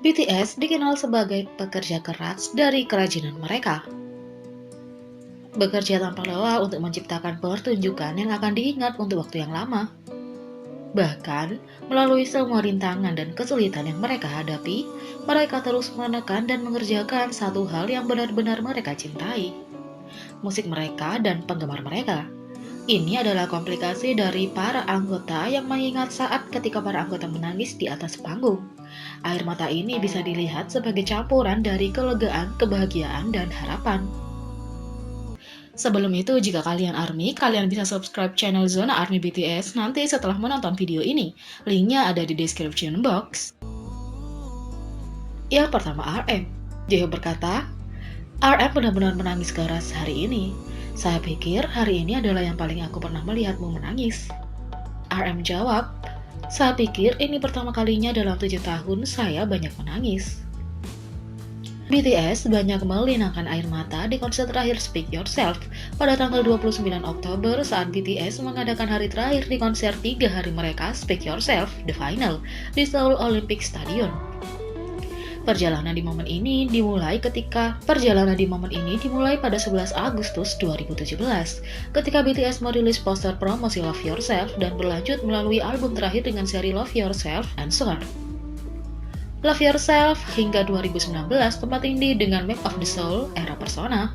BTS dikenal sebagai pekerja keras dari kerajinan mereka. Bekerja tanpa lelah untuk menciptakan pertunjukan yang akan diingat untuk waktu yang lama. Bahkan, melalui semua rintangan dan kesulitan yang mereka hadapi, mereka terus menekan dan mengerjakan satu hal yang benar-benar mereka cintai. Musik mereka dan penggemar mereka. Ini adalah komplikasi dari para anggota yang mengingat saat ketika para anggota menangis di atas panggung. Air mata ini bisa dilihat sebagai campuran dari kelegaan, kebahagiaan, dan harapan. Sebelum itu, jika kalian ARMY, kalian bisa subscribe channel Zona ARMY BTS nanti setelah menonton video ini. Linknya ada di description box. Yang pertama, RM. Jaehyuk berkata, RM benar-benar menangis keras hari ini. Saya pikir hari ini adalah yang paling aku pernah melihatmu menangis. RM jawab, saya pikir ini pertama kalinya dalam 7 tahun saya banyak menangis. BTS banyak melinangkan air mata di konser terakhir Speak Yourself pada tanggal 29 Oktober saat BTS mengadakan hari terakhir di konser 3 hari mereka Speak Yourself, The Final, di Seoul Olympic Stadium. Perjalanan di momen ini dimulai pada 11 Agustus 2017 ketika BTS merilis poster promosi Love Yourself dan berlanjut melalui album terakhir dengan seri Love Yourself and So On. Love Yourself hingga 2019 tempat indie dengan Map of the Soul era Persona.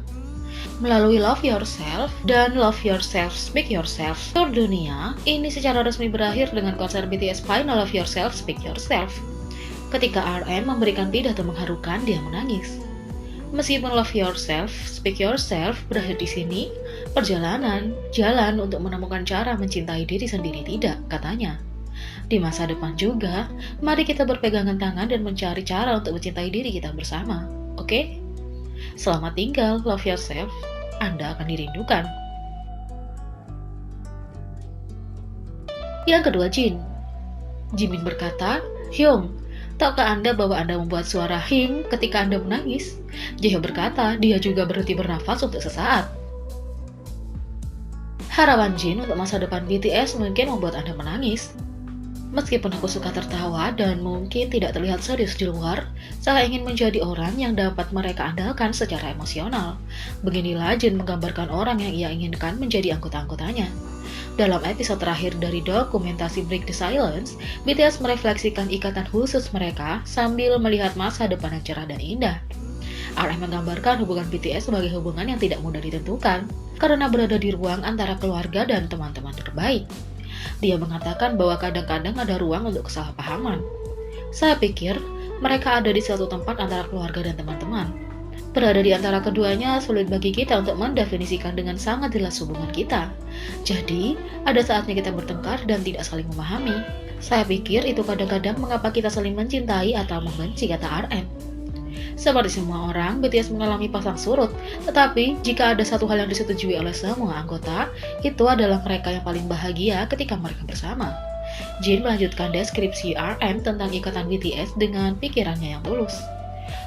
Melalui Love Yourself dan Love Yourself Speak Yourself tour dunia, ini secara resmi berakhir dengan konser BTS Final Love Yourself Speak Yourself. Ketika RM memberikan pidato mengharukan, dia menangis. Meskipun Love Yourself, Speak Yourself berakhir di sini, jalan untuk menemukan cara mencintai diri sendiri tidak, katanya. Di masa depan juga, mari kita berpegangan tangan dan mencari cara untuk mencintai diri kita bersama, oke? Selamat tinggal, Love Yourself, Anda akan dirindukan. Yang kedua, Jimin berkata, Hyung, tahukah Anda bahwa Anda membuat suara him ketika Anda menangis? Jaehyuk berkata, dia juga berhenti bernafas untuk sesaat. Harapan Jin untuk masa depan BTS mungkin membuat Anda menangis. Meskipun aku suka tertawa dan mungkin tidak terlihat serius di luar, saya ingin menjadi orang yang dapat mereka andalkan secara emosional. Beginilah Jin menggambarkan orang yang ia inginkan menjadi anggota-anggotanya. Dalam episode terakhir dari dokumentasi Break the Silence, BTS merefleksikan ikatan khusus mereka sambil melihat masa depan yang cerah dan indah. RM menggambarkan hubungan BTS sebagai hubungan yang tidak mudah ditentukan, karena berada di ruang antara keluarga dan teman-teman terbaik. Dia mengatakan bahwa kadang-kadang ada ruang untuk kesalahpahaman. Saya pikir mereka ada di suatu tempat antara keluarga dan teman-teman. Berada di antara keduanya sulit bagi kita untuk mendefinisikan dengan sangat jelas hubungan kita. Jadi, ada saatnya kita bertengkar dan tidak saling memahami. Saya pikir itu kadang-kadang mengapa kita saling mencintai atau membenci, kata RM. Seperti semua orang, BTS mengalami pasang surut, tetapi jika ada satu hal yang disetujui oleh semua anggota, itu adalah mereka yang paling bahagia ketika mereka bersama. Jin melanjutkan deskripsi RM tentang ikatan BTS dengan pikirannya yang mulus.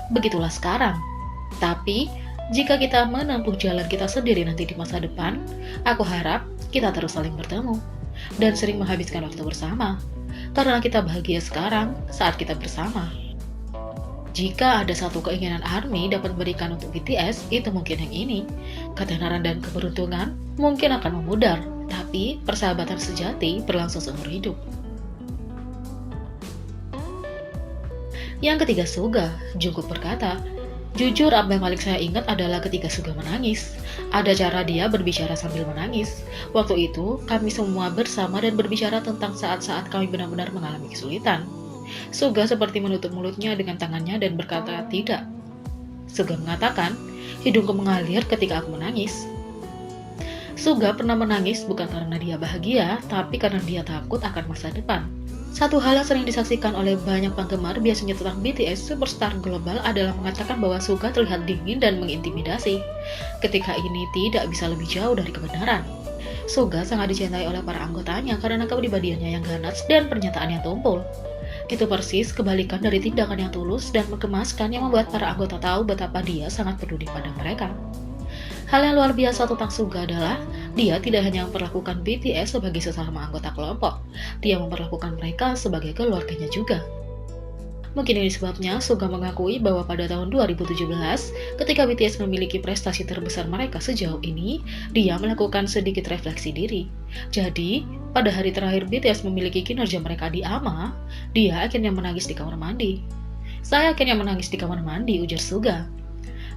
Begitulah sekarang. Tapi, jika kita menempuh jalan kita sendiri nanti di masa depan, aku harap kita terus saling bertemu dan sering menghabiskan waktu bersama, karena kita bahagia sekarang saat kita bersama. Jika ada satu keinginan ARMY dapat berikan untuk BTS, itu mungkin yang ini. Ketenaran dan keberuntungan mungkin akan memudar, tapi persahabatan sejati berlangsung seumur hidup. Yang ketiga, Suga. Jungkook berkata, jujur apa yang paling saya ingat adalah ketika Suga menangis. Ada cara dia berbicara sambil menangis. Waktu itu, kami semua bersama dan berbicara tentang saat-saat kami benar-benar mengalami kesulitan. Suga seperti menutup mulutnya dengan tangannya dan berkata tidak. Suga mengatakan, hidungku mengalir ketika aku menangis. Suga pernah menangis bukan karena dia bahagia, tapi karena dia takut akan masa depan. Satu hal yang sering disaksikan oleh banyak penggemar biasanya tentang BTS superstar global adalah mengatakan bahwa Suga terlihat dingin dan mengintimidasi. Ketika ini tidak bisa lebih jauh dari kebenaran. Suga sangat dicintai oleh para anggotanya karena kepribadiannya yang ganas dan pernyataan yang tumpul. Itu persis kebalikan dari tindakan yang tulus dan menggemaskan yang membuat para anggota tahu betapa dia sangat peduli pada mereka. Hal yang luar biasa tentang Suga adalah dia tidak hanya memperlakukan BTS sebagai sesama anggota kelompok, dia memperlakukan mereka sebagai keluarganya juga. Mungkin ini sebabnya Suga mengakui bahwa pada tahun 2017, ketika BTS memiliki prestasi terbesar mereka sejauh ini, dia melakukan sedikit refleksi diri. Jadi, pada hari terakhir BTS memiliki kinerja mereka di AMA, dia akhirnya menangis di kamar mandi. Saya akhirnya menangis di kamar mandi, ujar Suga.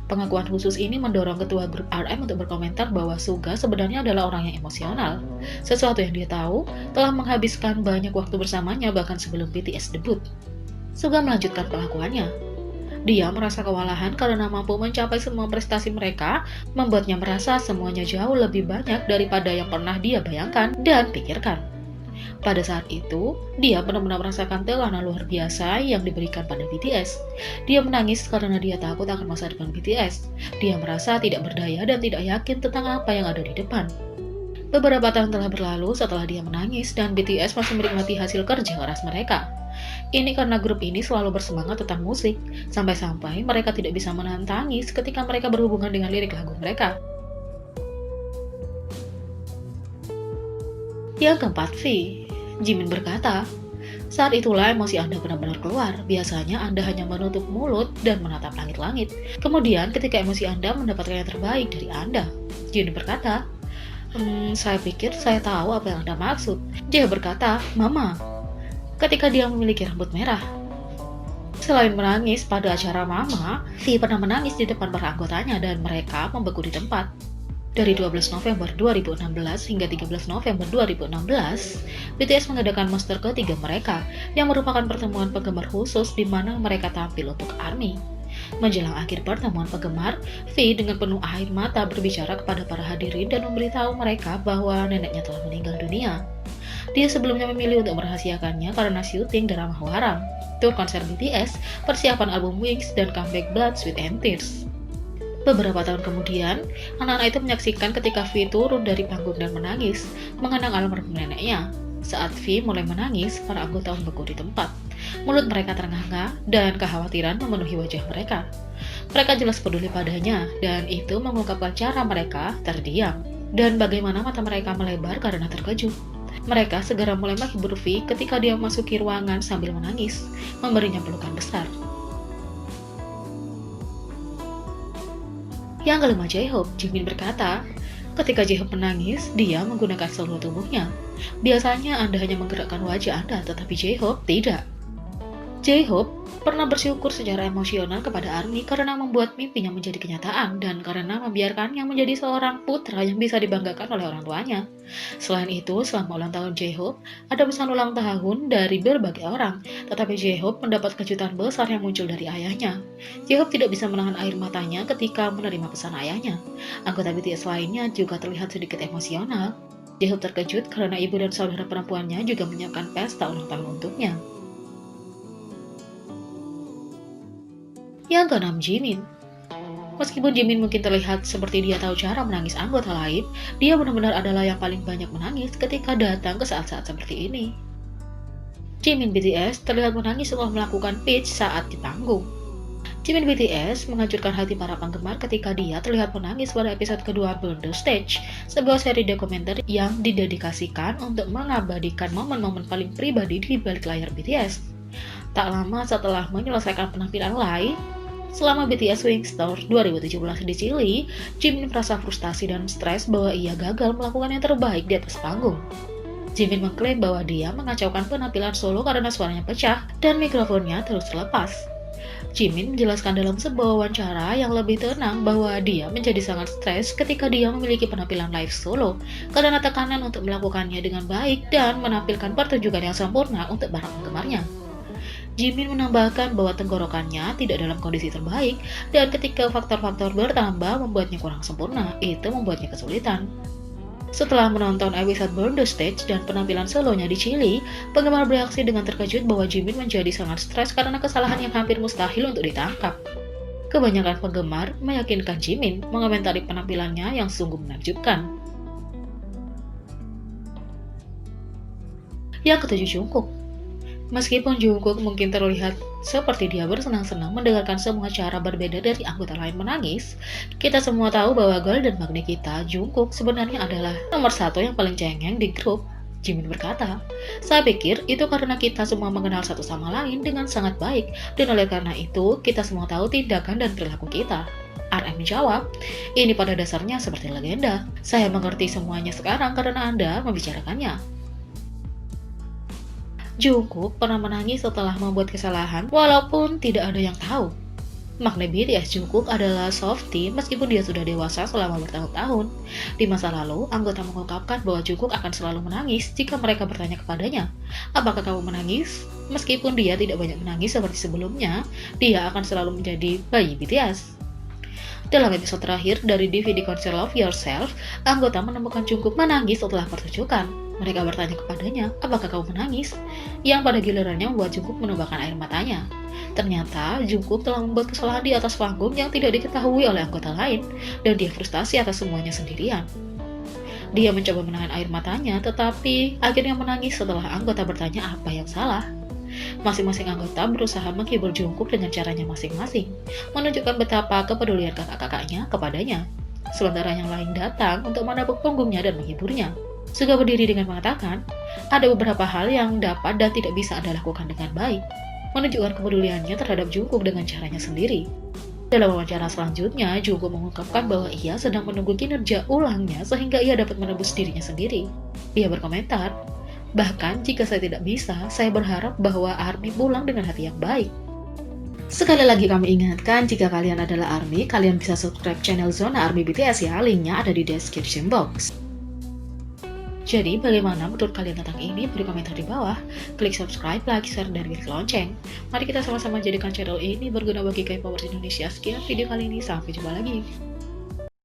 Pengakuan khusus ini mendorong ketua grup RM untuk berkomentar bahwa Suga sebenarnya adalah orang yang emosional. Sesuatu yang dia tahu telah menghabiskan banyak waktu bersamanya bahkan sebelum BTS debut. Suga melanjutkan pengakuannya. Dia merasa kewalahan karena mampu mencapai semua prestasi mereka, membuatnya merasa semuanya jauh lebih banyak daripada yang pernah dia bayangkan dan pikirkan. Pada saat itu, dia benar-benar merasakan tekanan luar biasa yang diberikan pada BTS. Dia menangis karena dia takut akan masa depan BTS. Dia merasa tidak berdaya dan tidak yakin tentang apa yang ada di depan. Beberapa tahun telah berlalu setelah dia menangis dan BTS masih menikmati hasil kerja keras mereka. Ini karena grup ini selalu bersemangat tentang musik, sampai-sampai mereka tidak bisa menahan tangis ketika mereka berhubungan dengan lirik lagu mereka. Yang keempat, V. Jimin berkata, saat itulah emosi Anda benar-benar keluar. Biasanya Anda hanya menutup mulut dan menatap langit-langit. Kemudian ketika emosi Anda mendapatkan yang terbaik dari Anda. Jimin berkata, saya pikir saya tahu apa yang Anda maksud. Dia berkata, Mama, ketika dia memiliki rambut merah. Selain menangis pada acara Mama, V pernah menangis di depan para anggotanya dan mereka membeku di tempat. Dari 12 November 2016 hingga 13 November 2016, BTS mengadakan monster ketiga mereka, yang merupakan pertemuan penggemar khusus di mana mereka tampil untuk ARMY. Menjelang akhir pertemuan penggemar, V dengan penuh air mata berbicara kepada para hadirin dan memberitahu mereka bahwa neneknya telah meninggal dunia. Dia sebelumnya memilih untuk merahasiakannya karena syuting drama Hwarang, tur konser BTS, persiapan album Wings, dan comeback Blood, Sweat and Tears. Beberapa tahun kemudian, anak-anak itu menyaksikan ketika V turun dari panggung dan menangis, mengenang almarhum neneknya. Saat V mulai menangis, para anggota membeku di tempat. Mulut mereka terengah-engah dan kekhawatiran memenuhi wajah mereka. Mereka jelas peduli padanya, dan itu mengungkapkan cara mereka terdiam, dan bagaimana mata mereka melebar karena terkejut. Mereka segera mulai menghibur V ketika dia memasuki ruangan sambil menangis, memberinya pelukan besar. Yang kelima, J-Hope. Jimin berkata, ketika J-Hope menangis, dia menggunakan seluruh tubuhnya. Biasanya Anda hanya menggerakkan wajah Anda, tetapi J-Hope tidak. J-Hope pernah bersyukur secara emosional kepada ARMY karena membuat mimpinya menjadi kenyataan dan karena membiarkannya menjadi seorang putra yang bisa dibanggakan oleh orang tuanya. Selain itu, selama ulang tahun J-Hope, ada pesan ulang tahun dari berbagai orang, tetapi J-Hope mendapat kejutan besar yang muncul dari ayahnya. J-Hope tidak bisa menahan air matanya ketika menerima pesan ayahnya. Anggota BTS lainnya juga terlihat sedikit emosional. J-Hope terkejut karena ibu dan saudara perempuannya juga menyiapkan pesta ulang tahun untuknya. Yang keenam, Jimin. Meskipun Jimin mungkin terlihat seperti dia tahu cara menangis anggota lain, dia benar-benar adalah yang paling banyak menangis ketika datang ke saat-saat seperti ini. Jimin BTS terlihat menangis setelah melakukan pitch saat di panggung. Jimin BTS menghancurkan hati para penggemar ketika dia terlihat menangis pada episode kedua Burn the Stage, sebuah seri dokumenter yang didedikasikan untuk mengabadikan momen-momen paling pribadi di balik layar BTS. Tak lama setelah menyelesaikan penampilan live, selama BTS Wings Tour 2017 di Chili, Jimin merasa frustasi dan stres bahwa ia gagal melakukan yang terbaik di atas panggung. Jimin mengklaim bahwa dia mengacaukan penampilan solo karena suaranya pecah dan mikrofonnya terus terlepas. Jimin menjelaskan dalam sebuah wawancara yang lebih tenang bahwa dia menjadi sangat stres ketika dia memiliki penampilan live solo karena tekanan untuk melakukannya dengan baik dan menampilkan pertunjukan yang sempurna untuk para penggemarnya. Jimin menambahkan bahwa tenggorokannya tidak dalam kondisi terbaik dan ketika faktor-faktor bertambah membuatnya kurang sempurna, itu membuatnya kesulitan. Setelah menonton episode Burn the Stage dan penampilan solonya di Chili, penggemar bereaksi dengan terkejut bahwa Jimin menjadi sangat stres karena kesalahan yang hampir mustahil untuk ditangkap. Kebanyakan penggemar meyakinkan Jimin mengomentari penampilannya yang sungguh menakjubkan. Yang ketujuh, Jungkook. Meskipun Jungkook mungkin terlihat seperti dia bersenang-senang mendengarkan semua cara berbeda dari anggota lain menangis, kita semua tahu bahwa Golden Magnet kita, Jungkook, sebenarnya adalah nomor satu yang paling cengeng di grup. Jimin berkata, saya pikir itu karena kita semua mengenal satu sama lain dengan sangat baik, dan oleh karena itu kita semua tahu tindakan dan perilaku kita. RM menjawab, ini pada dasarnya seperti legenda. Saya mengerti semuanya sekarang karena Anda membicarakannya. Jungkook pernah menangis setelah membuat kesalahan walaupun tidak ada yang tahu. Makna BTS Jungkook adalah softie meskipun dia sudah dewasa selama bertahun-tahun. Di masa lalu, anggota mengungkapkan bahwa Jungkook akan selalu menangis jika mereka bertanya kepadanya, apakah kamu menangis? Meskipun dia tidak banyak menangis seperti sebelumnya, dia akan selalu menjadi bayi BTS. Dalam episode terakhir dari DVD konser Love Yourself, anggota menemukan Jungkook menangis setelah pertunjukan. Mereka bertanya kepadanya, apakah kamu menangis? Yang pada gilirannya membuat Jungkook menumpahkan air matanya. Ternyata, Jungkook telah membuat kesalahan di atas panggung yang tidak diketahui oleh anggota lain, dan dia frustasi atas semuanya sendirian. Dia mencoba menahan air matanya, tetapi akhirnya menangis setelah anggota bertanya apa yang salah. Masing-masing anggota berusaha menghibur Jungkook dengan caranya masing-masing, menunjukkan betapa kepedulian kakak-kakaknya kepadanya. Sementara yang lain datang untuk menepuk punggungnya dan menghiburnya. Suga berdiri dengan mengatakan, ada beberapa hal yang dapat dan tidak bisa Anda lakukan dengan baik, menunjukkan kepeduliannya terhadap Jungkook dengan caranya sendiri. Dalam wawancara selanjutnya, Jungkook mengungkapkan bahwa ia sedang menunggu kinerja ulangnya sehingga ia dapat menebus dirinya sendiri. Ia berkomentar, bahkan jika saya tidak bisa, saya berharap bahwa ARMY pulang dengan hati yang baik. Sekali lagi kami ingatkan, jika kalian adalah ARMY, kalian bisa subscribe channel Zona ARMY BTS ya, linknya ada di description box. Jadi, bagaimana menurut kalian tentang ini? Beri komentar di bawah. Klik subscribe, like, share, dan klik lonceng. Mari kita sama-sama jadikan channel ini berguna bagi K-popers Indonesia. Sekian video kali ini, sampai jumpa lagi.